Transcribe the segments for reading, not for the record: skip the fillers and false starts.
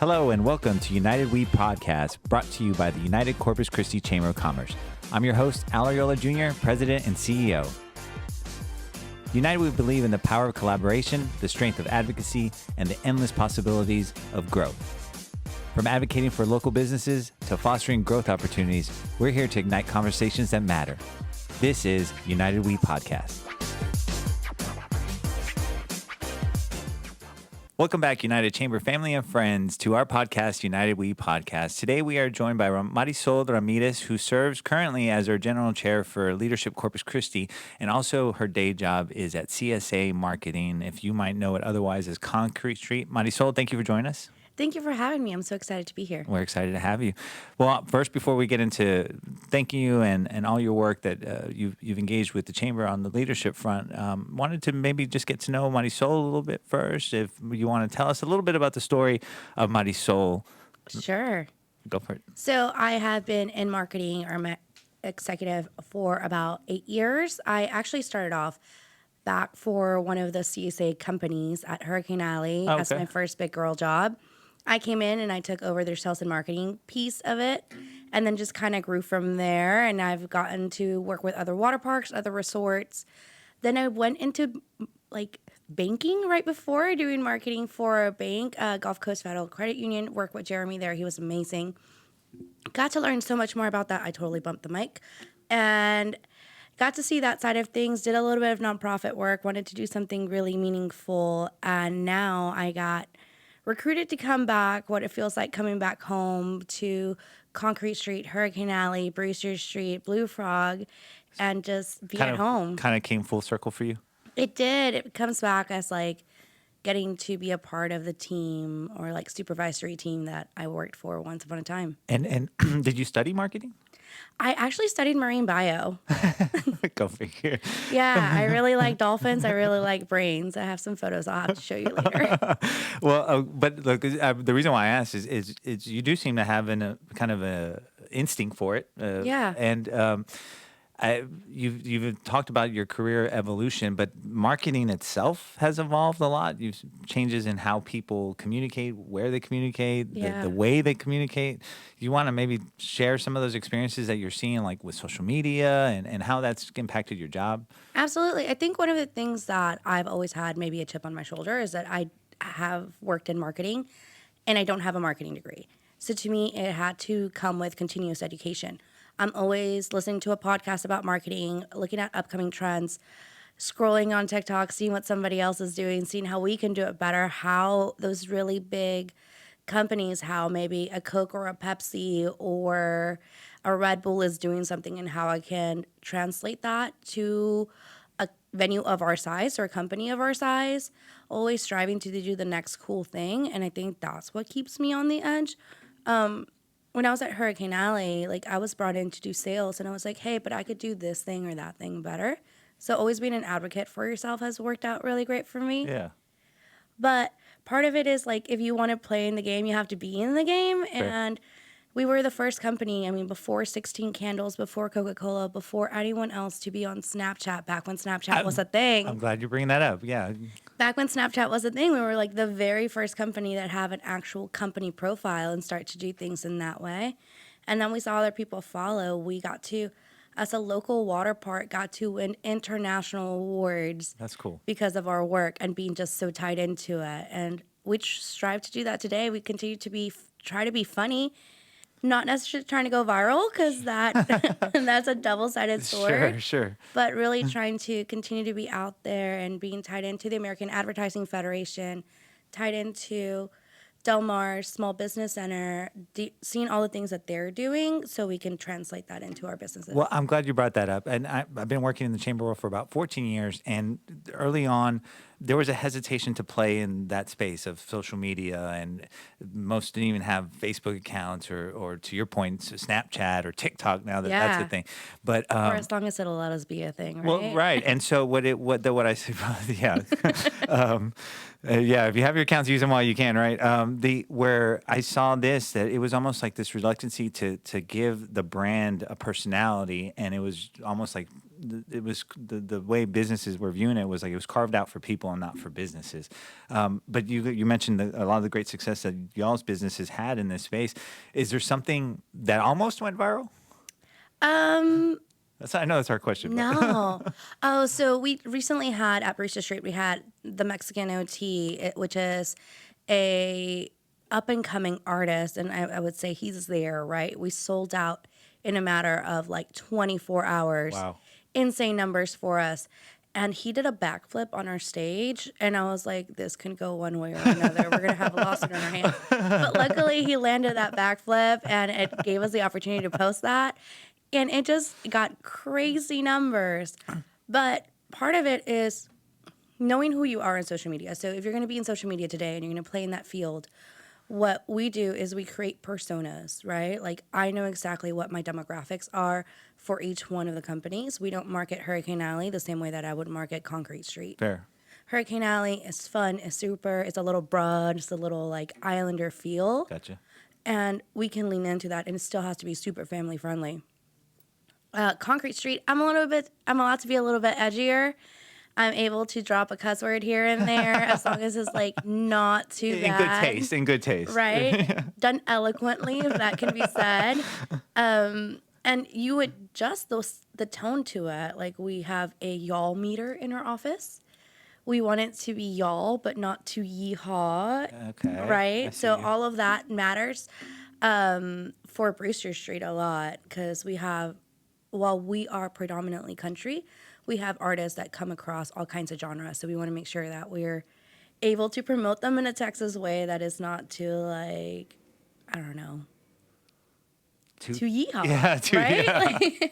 Hello and welcome to United We Podcast, brought to you by the United Corpus Christi Chamber of Commerce. I'm your host, Al Ariola Jr., President and CEO. United We believe in the power of collaboration, the strength of advocacy, and the endless possibilities of growth. From advocating for local businesses to fostering growth opportunities, we're here to ignite conversations that matter. This is United We Podcast. Welcome back, United Chamber family and friends, to our podcast, United We Podcast. Today, we are joined by Marisol Ramirez, who serves currently as our General Chair for Leadership Corpus Christi, and also her day job is at CSA Marketing, if you might know it otherwise as Concrete Street. Marisol, thank you for joining us. Thank you for having me. I'm so excited to be here. We're excited to have you. Well, first, before we get into thanking you and all your work that you've engaged with the Chamber on the leadership front, wanted to maybe just get to know Marisol a little bit first. If you want to tell us a little bit about the story of Marisol. Sure. Go for it. So I have been in marketing or executive for about 8 years. I actually started off back for one of the CSA companies at Hurricane Alley as my first big girl job. I came in and I took over their sales and marketing piece of it and then just kind of grew from there. And I've gotten to work with other water parks, other resorts. Then I went into like banking right before doing marketing for a bank, Gulf Coast Federal Credit Union, worked with Jeremy there. He was amazing. Got to learn so much more about that. I totally bumped the mic and got to see that side of things, did a little bit of nonprofit work, wanted to do something really meaningful. And now I got recruited to come back, what it feels like coming back home to Concrete Street, Hurricane Alley, Brewster Street, Blue Frog, and just be at home. Kind of came full circle for you? It did. It comes back as like getting to be a part of the team or like supervisory team that I worked for once upon a time. And did you study marketing? I actually studied marine bio. Go figure. Yeah, I really like dolphins. I really like brains. I have some photos I'll have to show you later. Well, but look, the reason why I asked is you do seem to have a kind of a instinct for it. Yeah. And you've talked about your career evolution, but marketing itself has evolved a lot. You've changes in how people communicate, where they communicate, the way they communicate. You want to maybe share some of those experiences that you're seeing, like with social media and how that's impacted your job? Absolutely. I think one of the things that I've always had maybe a chip on my shoulder is that I have worked in marketing and I don't have a marketing degree. So to me, it had to come with continuous education. I'm always listening to a podcast about marketing, looking at upcoming trends, scrolling on TikTok, seeing what somebody else is doing, seeing how we can do it better, how those really big companies, how maybe a Coke or a Pepsi or a Red Bull is doing something and how I can translate that to a venue of our size or a company of our size, always striving to do the next cool thing. And I think that's what keeps me on the edge. When I was at Hurricane Alley, like I was brought in to do sales and I was like, hey, but I could do this thing or that thing better. So always being an advocate for yourself has worked out really great for me. Yeah. But part of it is like, if you want to play in the game, you have to be in the game. Fair. And we were the first company, before 16 Candles, before Coca-Cola, before anyone else to be on Snapchat, back when Snapchat was a thing. I'm glad you're bringing that up. Yeah. Back when Snapchat was a thing, we were like the very first company that have an actual company profile and start to do things in that way. And then we saw other people follow. We got to, as a local water park, got to win international awards. That's cool. Because of our work and being just so tied into it. And we strive to do that today. We continue to try to be funny. Not necessarily trying to go viral because that's a double-sided sword. Sure. But really trying to continue to be out there and being tied into the American Advertising Federation, tied into Del Mar Small Business Center, seeing all the things that they're doing so we can translate that into our businesses. Well, I'm glad you brought that up. And I've been working in the chamber world for about 14 years. And early on, there was a hesitation to play in that space of social media, and most didn't even have Facebook accounts or to your point, Snapchat or TikTok now that's the thing. But for as long as it'll let us be a thing, right? Well, right. And so what I say, yeah, if you have your accounts, use them while you can, right? Where I saw this, that it was almost like this reluctancy to give the brand a personality, and it was almost like the way businesses were viewing it was like it was carved out for people and not for businesses. But you mentioned a lot of the great success that y'all's businesses had in this space. Is there something that almost went viral? I know that's our question. No. Oh, so we recently had at Barista Street, we had the Mexican OT, which is a up and coming artist. And I would say he's there, right? We sold out in a matter of like 24 hours. Wow. Insane numbers for us. And he did a backflip on our stage. And I was like, this can go one way or another. We're going to have a lawsuit on our hands. But luckily, he landed that backflip and it gave us the opportunity to post that. And it just got crazy numbers. But part of it is knowing who you are in social media. So if you're going to be in social media today and you're going to play in that field, what we do is we create personas, right? Like I know exactly what my demographics are for each one of the companies. We don't market Hurricane Alley the same way that I would market Concrete Street. Fair. Hurricane Alley is fun, is super, it's a little broad, it's a little like islander feel. Gotcha. And we can lean into that and it still has to be super family friendly. Concrete Street, I'm allowed to be a little bit edgier. I'm able to drop a cuss word here and there as long as it's like not too bad. In good taste. Right? Done eloquently, if that can be said. And you adjust the tone to it. Like we have a y'all meter in our office. We want it to be y'all, but not too yeehaw. Okay. Right? So all of that matters for Brewster Street a lot because while we are predominantly country, we have artists that come across all kinds of genres. So we want to make sure that we're able to promote them in a Texas way that is not too like, I don't know, too yeehaw. Yeah, right? Yeah.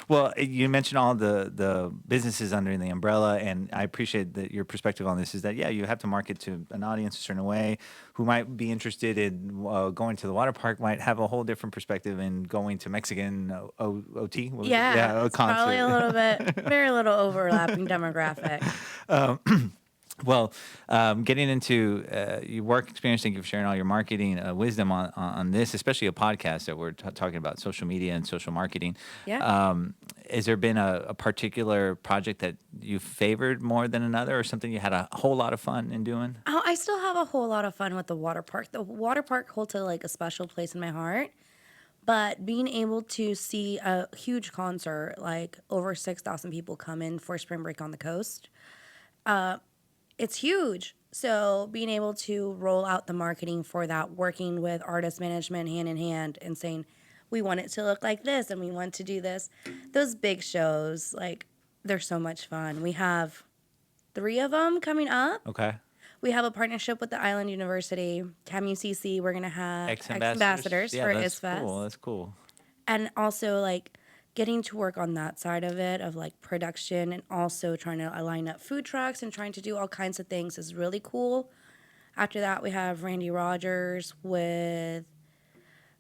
Well, you mentioned all the businesses under the umbrella, and I appreciate that your perspective on this is that, you have to market to an audience a certain way who might be interested in going to the water park, might have a whole different perspective in going to Mexican OT. Yeah, it's concert. probably a little bit, very little overlapping demographic. Well, getting into your work experience, thank you for sharing all your marketing wisdom on this, especially a podcast that we're talking about social media and social marketing. Yeah. Has there been a particular project that you favored more than another or something you had a whole lot of fun in doing? Oh, I still have a whole lot of fun with the water park. The water park holds a special place in my heart. But being able to see a huge concert, like over 6,000 people come in for spring break on the coast, it's huge. So being able to roll out the marketing for that, working with artist management hand in hand and saying, we want it to look like this and we want to do this. Those big shows, they're so much fun. We have 3 of them coming up. Okay. We have a partnership with the Island University, CAMUCC. We're going to have ex-ambassadors for ISFest. Cool. That's cool. And also, getting to work on that side of it, of production and also trying to line up food trucks and trying to do all kinds of things is really cool. After that, we have Randy Rogers with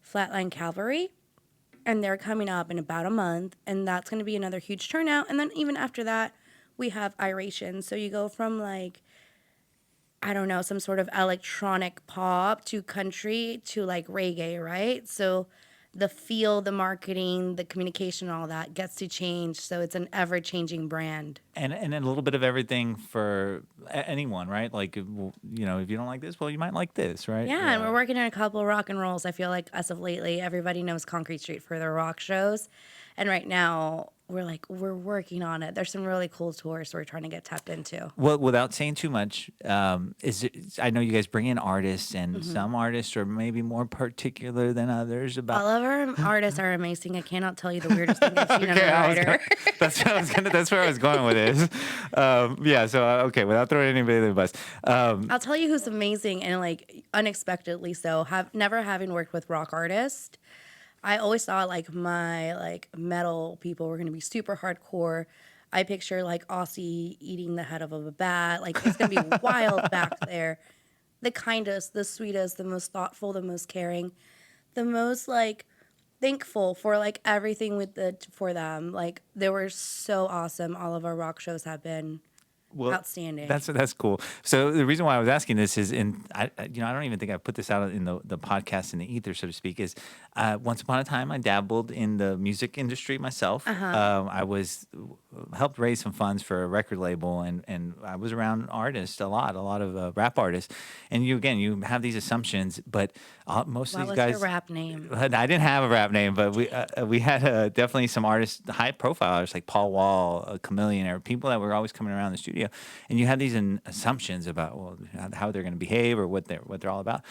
Flatline Cavalry, and they're coming up in about a month, and that's going to be another huge turnout. And then even after that, we have Iration. So you go from some sort of electronic pop to country to reggae, right? So the feel, the marketing, the communication, all that gets to change. So it's an ever-changing brand. And a little bit of everything for anyone, right? If you don't like this, well, you might like this, right? Yeah, and we're working on a couple of rock and rolls. I feel like as of lately, everybody knows Concrete Street for their rock shows. And right now, we're working on it. There's some really cool tours we're trying to get tapped into. Well, without saying too much, I know you guys bring in artists, and some artists are maybe more particular than others about. All of our artists are amazing. I cannot tell you the weirdest thing I've seen on a writer. That's where I was going with this. Without throwing anybody under the bus. I'll tell you who's amazing and unexpectedly so. Never having worked with rock artists, I always thought my metal people were gonna be super hardcore. I picture Aussie eating the head of a bat. It's gonna be wild back there. The kindest, the sweetest, the most thoughtful, the most caring, the most thankful for everything for them. They were so awesome. All of our rock shows have been outstanding. That's cool. So the reason why I was asking this is, I don't even think I put this out in the podcast in the ether, so to speak. Is once upon a time I dabbled in the music industry myself. I was helped raise some funds for a record label, and I was around artists a lot of rap artists. And you have these assumptions, but most of these guys. What was your rap name? I didn't have a rap name, but we had definitely some artists, high profile artists like Paul Wall, Chameleon, or people that were always coming around the studio. And you have these assumptions about how they're going to behave or what they're all about.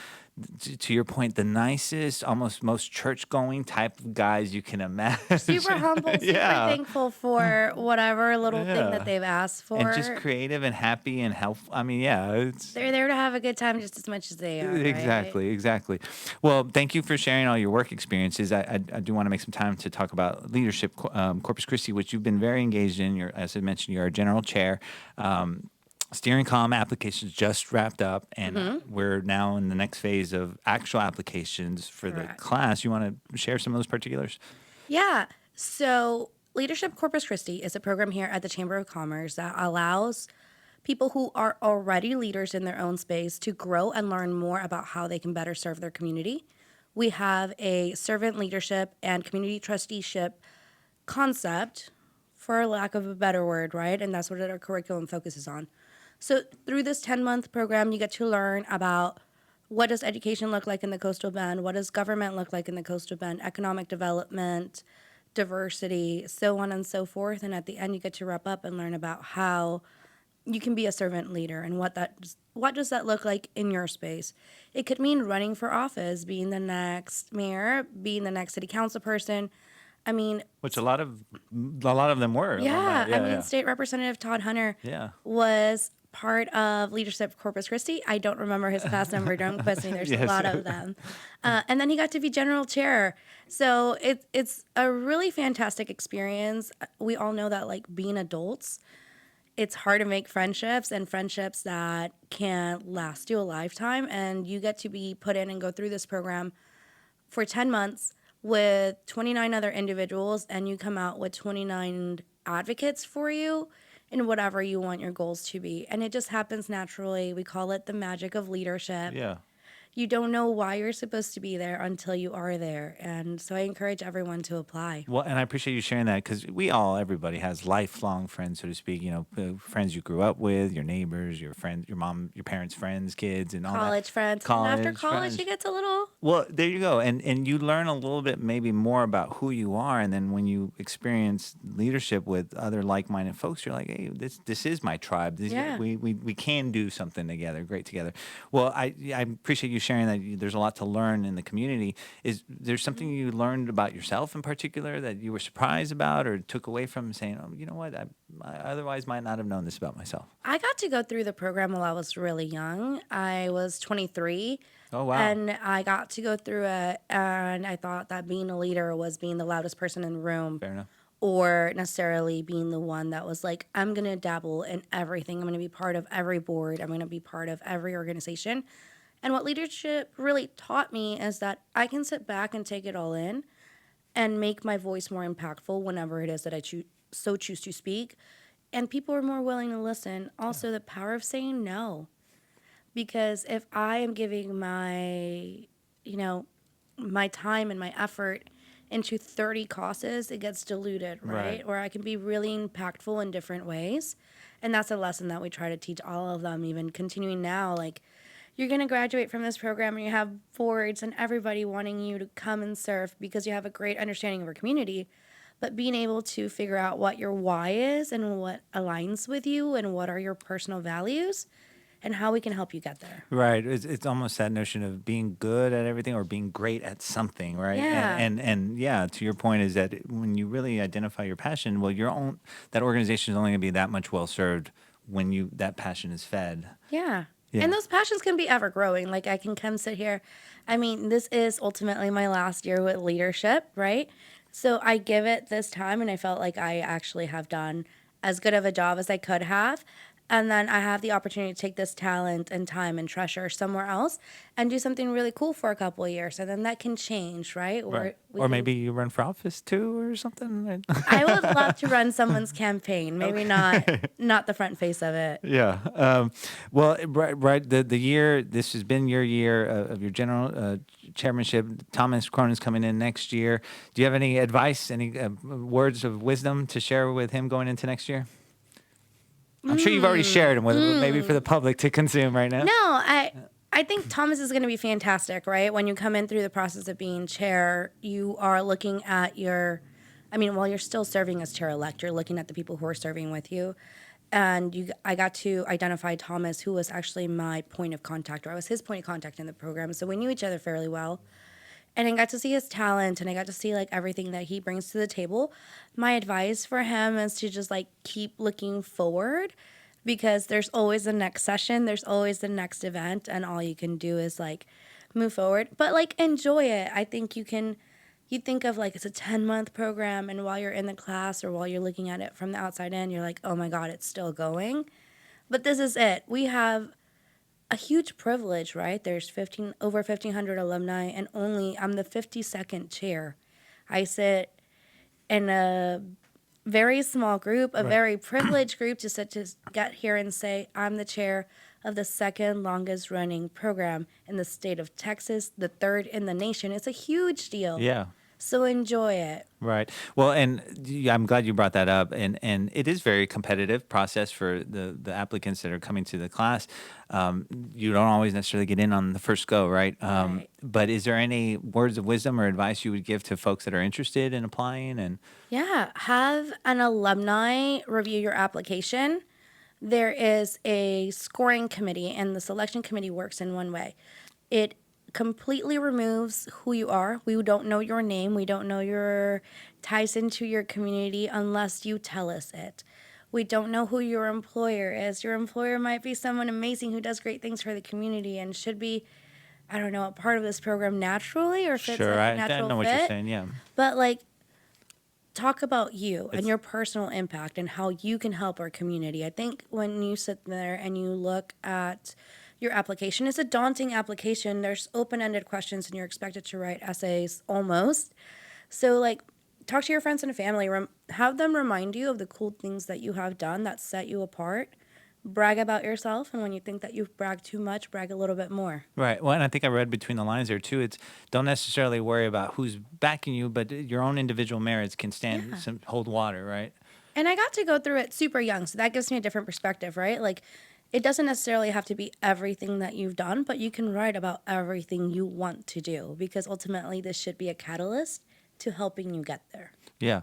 To your point, the nicest, almost most church-going type of guys you can imagine. Super humble, super thankful for whatever little thing that they've asked for. And just creative and happy and helpful. I mean, they're there to have a good time just as much as they are. Exactly. Well, thank you for sharing all your work experiences. I do want to make some time to talk about Leadership Corpus Christi, which you've been very engaged in. As I mentioned, you're our general chair. Steering comm applications just wrapped up, and we're now in the next phase of actual applications for the class. You want to share some of those particulars? Yeah. So Leadership Corpus Christi is a program here at the Chamber of Commerce that allows people who are already leaders in their own space to grow and learn more about how they can better serve their community. We have a servant leadership and community trusteeship concept, for lack of a better word, right? And that's what our curriculum focuses on. So through this 10-month program, you get to learn about what does education look like in the Coastal Bend, what does government look like in the Coastal Bend, economic development, diversity, so on and so forth. And at the end, you get to wrap up and learn about how you can be a servant leader and what does that look like in your space. It could mean running for office, being the next mayor, being the next city council person. I mean, which a lot of them were. Yeah. State Representative Todd Hunter was part of Leadership Corpus Christi. I don't remember his past number. Don't question me. There's a lot of them. And then he got to be general chair. So it's a really fantastic experience. We all know that, like, being adults, it's hard to make friendships that can last you a lifetime. And you get to be put in and go through this program for 10 months with 29 other individuals, and you come out with 29 advocates for you in whatever you want your goals to be. And it just happens naturally. We call it the magic of leadership. Yeah. You don't know why you're supposed to be there until you are there. And so I encourage everyone to apply. Well, and I appreciate you sharing that, because everybody has lifelong friends, so to speak, friends you grew up with, your neighbors, your friends, your mom, your parents' friends, kids, and all college that. Friends. And after college, it gets a little... Well, there you go. And you learn a little bit maybe more about who you are. And then when you experience leadership with other like-minded folks, you're like, hey, this is my tribe. We can do something together, great together. Well, I appreciate you sharing that there's a lot to learn in the community. Is there something you learned about yourself in particular that you were surprised about or took away from, saying, oh, you know what, I otherwise might not have known this about myself? I got to go through the program while I was really young. I was 23. Oh, wow. And I got to go through it, and I thought that being a leader was being the loudest person in the room. Fair enough. Or necessarily being the one that was like, I'm going to dabble in everything. I'm going to be part of every board. I'm going to be part of every organization. And what leadership really taught me is that I can sit back and take it all in and make my voice more impactful whenever it is that I choose to speak. And people are more willing to listen. Also, the power of saying no. Because if I am giving my time and my effort into 30 causes, it gets diluted, right? Or I can be really impactful in different ways. And that's a lesson that we try to teach all of them, even continuing now. Like, you're going to graduate from this program and you have boards and everybody wanting you to come and serve because you have a great understanding of our community. But being able to figure out what your why is and what aligns with you and what are your personal values and how we can help you get there. Right. It's almost that notion of being good at everything or being great at something, right? Yeah. And to your point is that when you really identify your passion, well, that organization is only going to be that much well served when that passion is fed. Yeah. And those passions can be ever growing. Like, I can come sit here. I mean, this is ultimately my last year with leadership, right? So I give it this time, and I felt like I actually have done as good of a job as I could have. And then I have the opportunity to take this talent and time and treasure somewhere else and do something really cool for a couple of years. And then that can change, right? Or maybe you run for office too or something. I would love to run someone's campaign. Maybe not the front face of it. Yeah. Well, right. The year, this has been your year of your general chairmanship. Thomas Cronin's coming in next year. Do you have any advice, any words of wisdom to share with him going into next year? I'm sure you've already shared them with him, maybe for the public to consume right now. No, I think Thomas is going to be fantastic, right? When you come in through the process of being chair, you are looking at while you're still serving as chair-elect, you're looking at the people who are serving with you. And I got to identify Thomas, who was actually my point of contact, or I was his point of contact in the program. So we knew each other fairly well. And I got to see his talent, and I got to see like everything that he brings to the table. My advice for him is to just like keep looking forward, because there's always the next session, there's always the next event, and all you can do is like move forward. But like enjoy it. I think you think of like it's a 10-month program, and while you're in the class or while you're looking at it from the outside in, you're like, oh my God, it's still going. But this is it. We have a huge privilege, right? There's over 1,500 alumni, and I'm the 52nd chair. I sit in a very small group, a very privileged group, to get here and say, I'm the chair of the second longest running program in the state of Texas, the third in the nation. It's a huge deal. Yeah. So enjoy it. Right. Well, and I'm glad you brought that up. And it is very competitive process for the applicants that are coming to the class. You don't always necessarily get in on the first go, right? Right. But is there any words of wisdom or advice you would give to folks that are interested in applying? Yeah. Have an alumni review your application. There is a scoring committee, and the selection committee works in one way. It completely removes who you are. We don't know your name. We don't know your ties into your community unless you tell us it. We don't know who your employer is. Your employer might be someone amazing who does great things for the community and should be, I don't know, a part of this program naturally, or if it's like a natural fit. I know what you're saying, yeah. But like, talk about you and your personal impact and how you can help our community. I think when you sit there and you look at your application, it's a daunting application. There's open-ended questions, and you're expected to write essays almost. So like, talk to your friends and family. Have them remind you of the cool things that you have done that set you apart. Brag about yourself, and when you think that you've bragged too much, brag a little bit more. Right. Well, and I think I read between the lines there too. It's don't necessarily worry about who's backing you, but your own individual merits can hold water, right? And I got to go through it super young, so that gives me a different perspective, right? Like, it doesn't necessarily have to be everything that you've done, but you can write about everything you want to do, because ultimately this should be a catalyst to helping you get there. Yeah.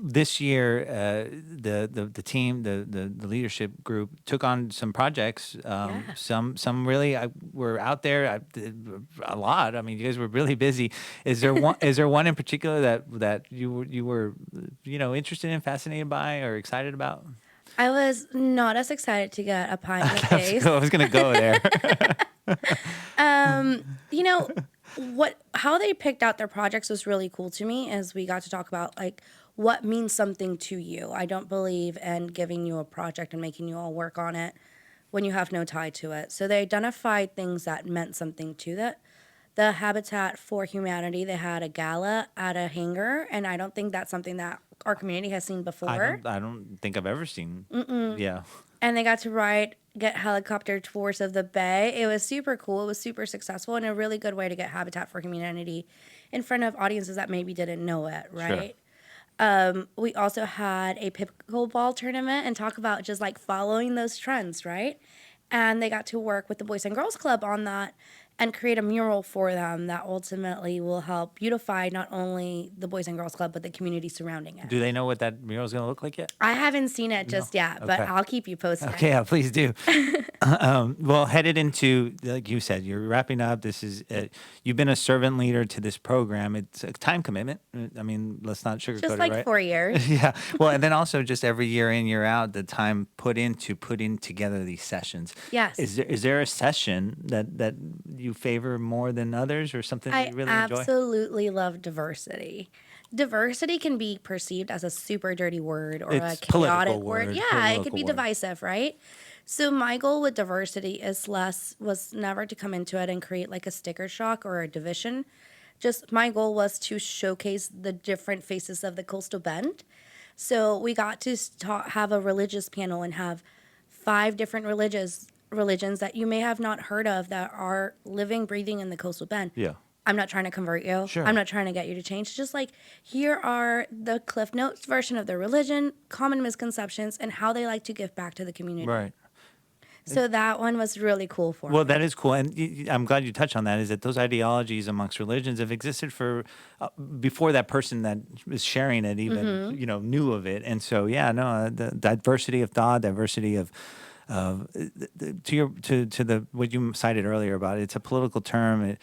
This year, the team, the leadership group took on some projects. Some really were out there a lot. I mean, you guys were really busy. Is there one in particular that you were interested in, fascinated by, or excited about? I was not as excited to get a pie in the face. I was going to go there. How they picked out their projects was really cool to me, as we got to talk about like what means something to you. I don't believe in giving you a project and making you all work on it when you have no tie to it. So they identified things that meant something to that. The Habitat for Humanity, they had a gala at a hangar, and I don't think that's something that our community has seen before. I don't think I've ever seen. Yeah. And they got to get helicopter tours of the bay. It was super cool. It was super successful, and a really good way to get Habitat for Humanity in front of audiences that maybe didn't know it, right? Sure. We also had a pickleball tournament and talk about just like following those trends, right? And they got to work with the Boys and Girls Club on that and create a mural for them that ultimately will help beautify not only the Boys and Girls Club, but the community surrounding it. Do they know what that mural is going to look like yet? I haven't seen it just yet, but I'll keep you posted. Okay, yeah, please do. Well, headed into, like you said, you're wrapping up. This is you've been a servant leader to this program. It's a time commitment. I mean, let's not sugarcoat it, right? Just like 4 years. Yeah. Well, and then also just every year in, year out, the time put into putting together these sessions. Yes. Is there a session that you favor more than others, or something that you really enjoy? I absolutely love diversity. diversity can be perceived as a super dirty word or It's a chaotic word. Yeah, it could be Word. divisive, right? So my goal with diversity was never to come into it and create like a sticker shock or a division. Just my goal was to showcase the different faces of the Coastal Bend. So we got to have a religious panel and have 5 different religions that you may have not heard of that are living, breathing in the Coastal Bend. Yeah. I'm not trying to convert you. Sure. I'm not trying to get you to change. Just like, here are the Cliff Notes version of their religion, common misconceptions, and how they like to give back to the community. Right. So that one was really cool for me. Well, that is cool, and I'm glad you touched on that. Is that those ideologies amongst religions have existed for before that person that is sharing it even knew of it, and so the diversity of thought, diversity of to what you cited earlier about it's a political term,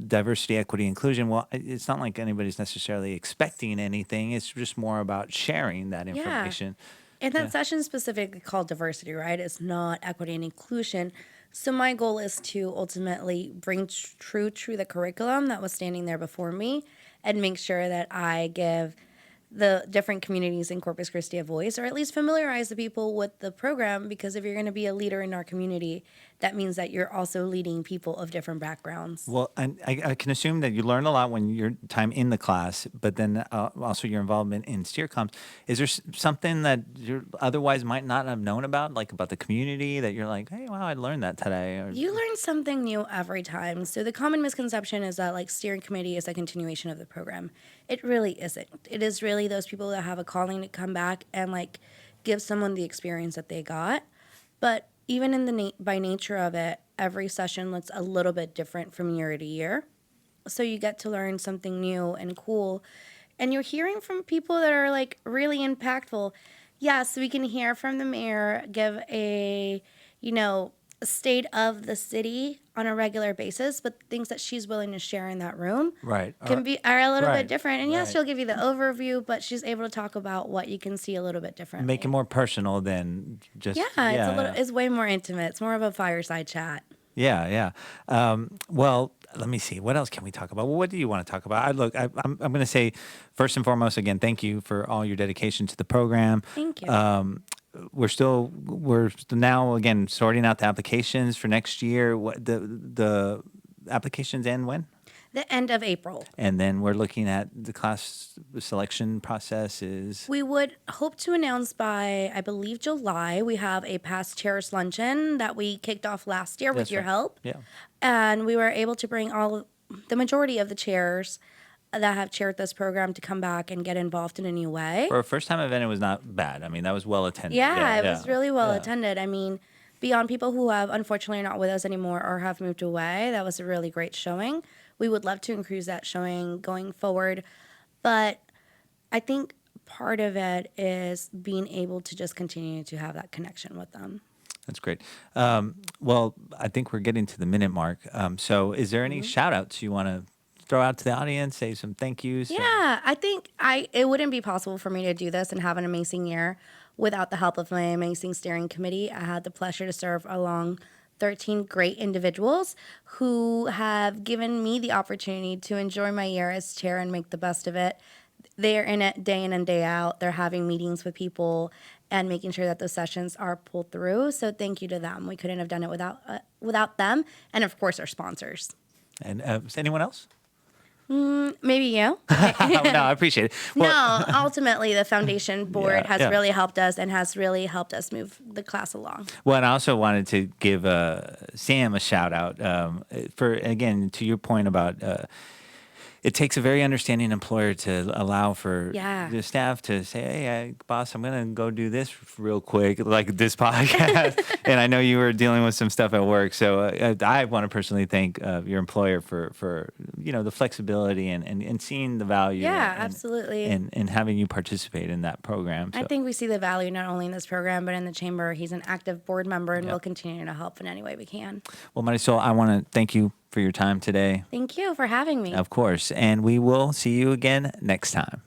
diversity, equity, inclusion. Well, it's not like anybody's necessarily expecting anything. It's just more about sharing that information. And that session specifically called diversity, right? It's not equity and inclusion. So my goal is to ultimately bring true to the curriculum that was standing there before me and make sure that I give the different communities in Corpus Christi a voice, or at least familiarize the people with the program, because if you're going to be a leader in our community, that means that you're also leading people of different backgrounds. Well, I can assume that you learn a lot when your time in the class, but then also your involvement in steer comps. Is there something that you otherwise might not have known about, like about the community, that you're like, hey, wow, I learned that today? Or... You learn something new every time. So the common misconception is that like steering committee is a continuation of the program. It really isn't. It is really those people that have a calling to come back and like give someone the experience that they got. But even in the by nature of it, every session looks a little bit different from year to year. So you get to learn something new and cool. And you're hearing from people that are like really impactful. Yes, we can hear from the mayor give a, state of the city on a regular basis, but things that she's willing to share in that room are a little bit different. And yes, she'll give you the overview, but she's able to talk about what you can see a little bit differently. Make it more personal than just it's way more intimate. It's more of a fireside chat. Yeah. Well, let me see. What else can we talk about? Well, what do you want to talk about? I'm going to say, first and foremost, again, thank you for all your dedication to the program. Thank you. We're now again sorting out the applications for next year. What the applications end when? The end of April. And then we're looking at the class selection processes. We would hope to announce by, I believe, July. We have a past chairs luncheon that we kicked off last year with your help. Yeah. And we were able to bring the majority of the chairs that have chaired this program to come back and get involved in a new way. For a first-time event, it was not bad. I mean, that was well attended. It was really well attended. I mean, beyond people who have unfortunately not with us anymore or have moved away, that was a really great showing. We would love to increase that showing going forward. But I think part of it is being able to just continue to have that connection with them. That's great. Well, I think we're getting to the minute mark. So is there any shout-outs you want to throw out to the audience, say some thank yous? Yeah, I think it wouldn't be possible for me to do this and have an amazing year without the help of my amazing steering committee. I had the pleasure to serve along 13 great individuals who have given me the opportunity to enjoy my year as chair and make the best of it. They're in it day in and day out. They're having meetings with people and making sure that those sessions are pulled through. So thank you to them. We couldn't have done it without them. And of course, our sponsors. And anyone else? Maybe you. No, I appreciate it. Well, no, ultimately, the foundation board has really helped us and has really helped us move the class along. Well, and I also wanted to give Sam a shout out for, again, to your point about it takes a very understanding employer to allow for the staff to say, hey, boss, I'm going to go do this real quick, like this podcast. And I know you were dealing with some stuff at work. So I want to personally thank your employer for the flexibility and seeing the value. Absolutely. And having you participate in that program. So. I think we see the value not only in this program, but in the chamber. He's an active board member and we'll continue to help in any way we can. Well, Marisol, I want to thank you for your time today. Thank you for having me. Of course. And we will see you again next time.